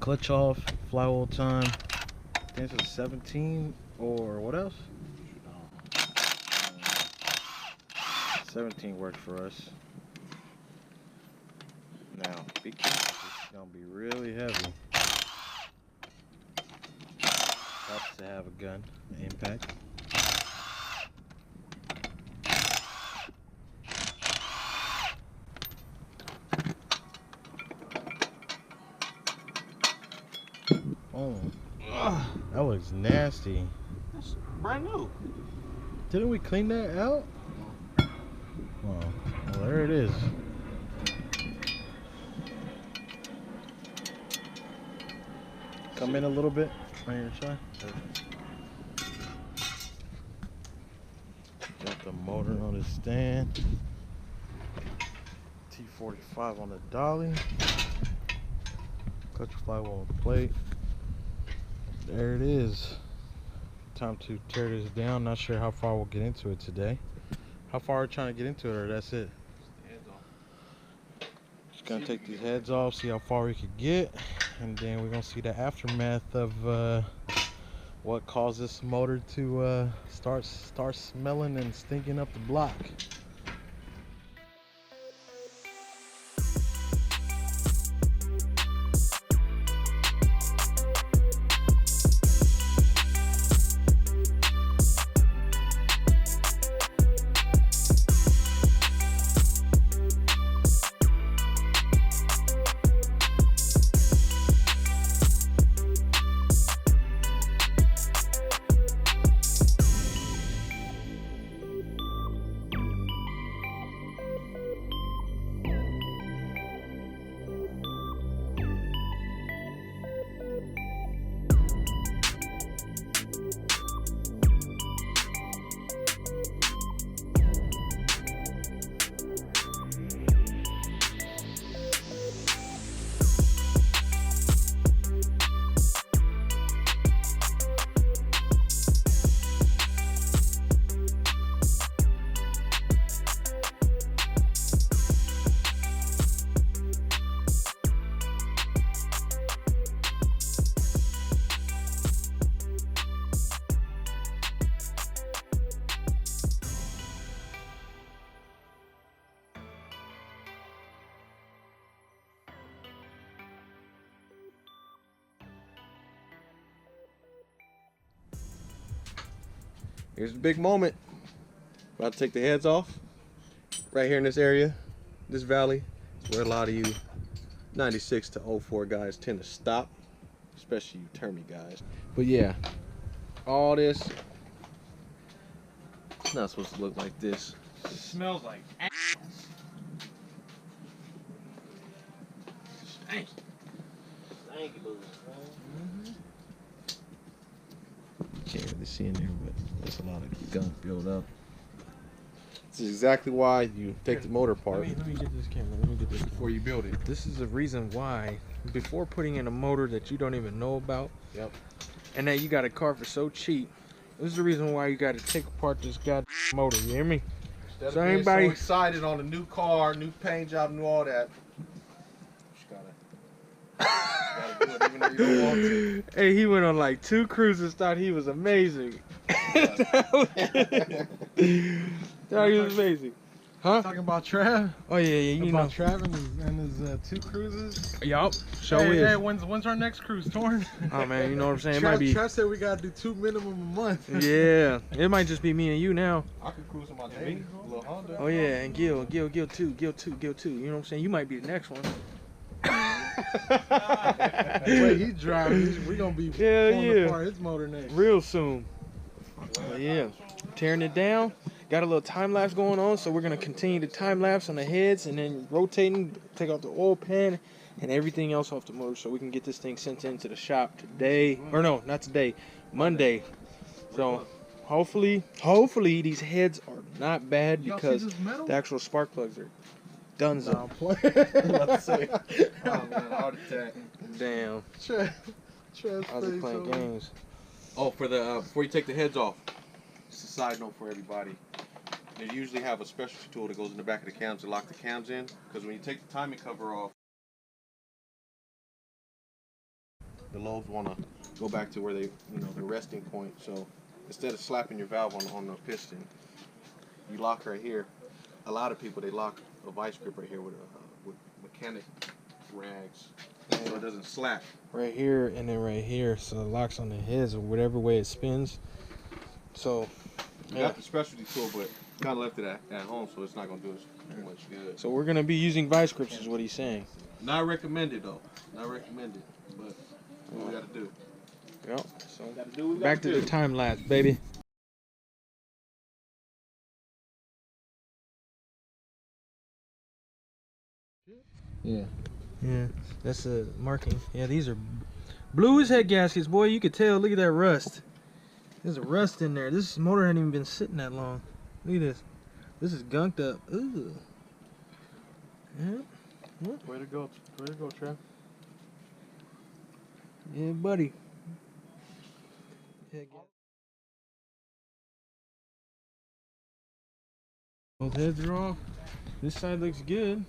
clutch off, flywheel time. I think it's 17 or what else? 17 worked for us. Now, be careful. It's gonna be really heavy. Helps to have a gun, impact. Oh, that looks nasty. That's brand new. Didn't we clean that out? Oh, well, there it is. Come in a little bit on your side. Got the motor on the stand. T45 on the dolly. Clutch flywheel on plate. There it is. Time to tear this down. Not sure how far we'll get into it today. How far are we trying to get into it, or that's it? Heads off. Just gonna take these heads off, see how far we could get, and then we're gonna see the aftermath of what caused this motor to start smelling and stinking up the block. Here's the big moment. About to take the heads off. Right here in this area, this valley, is where a lot of you 96 to 04 guys tend to stop, especially you termy guys. But yeah, all this, it's not supposed to look like this. It smells like ass. Stanky. Stanky booze. Can't really see in there, but there's a lot of gunk built up. This is exactly why you take the motor apart. Let me get this camera. Let me get this before you build it. This is the reason why, before putting in a motor that you don't even know about, Yep. and that you got a car for so cheap, this is the reason why you got to take apart this goddamn motor. You hear me? Instead So of being anybody so excited on a new car, new paint job, new all that, just gotta do it even though you don't want to. Hey, he went on like 2 cruises, thought he was amazing. Thought he was amazing. Huh? Talking about Trav? Oh yeah, you know. About Trav and his 2 cruises? Yup. Show hey, is. hey, when's our next cruise, Torn? Oh man, you know what I'm saying? It might be. Trav said we gotta do 2 minimum a month. Yeah, it might just be me and you now. I could cruise in my day, little Honda. Oh yeah, and Gil too. You know what I'm saying? You might be the next one. The way he driving, we gonna be pulling apart his motor next. Real soon. But yeah, tearing it down. Got a little time lapse going on, so we're gonna continue the time lapse on the heads and then rotating, take out the oil pan and everything else off the motor, so we can get this thing sent into the shop today. Or no, not today, Monday. So hopefully these heads are not bad because the actual spark plugs are done. Nah, I'm playing. About to say. Oh man, heart attack. Damn. I was playing games. Oh, for the before you take the heads off, just a side note for everybody. They usually have a specialty tool that goes in the back of the cams to lock the cams in, because when you take the timing cover off, the lobes want to go back to where they, the resting point. So instead of slapping your valve on the piston, you lock right here. A lot of people, they lock a vice grip right here with mechanic rags, so it doesn't slap. Right here and then right here, so it locks on the heads or whatever way it spins. So You got the specialty tool, but kind of left it at home, so it's not gonna do us too much good. So we're gonna be using vice grips, is what he's saying. Not recommended though. Not recommended, but what we gotta do. Yep. So Gotta do what we back gotta to do. the time lapse, baby. Yeah, that's a marking. Yeah, these are blue as head gaskets, boy. You could tell. Look at that rust. There's a rust in there. This motor hadn't even been sitting that long. Look at this. This is gunked up. Ooh. Yeah. Way to go, Trev. Yeah, buddy. Both heads are off. This side looks good.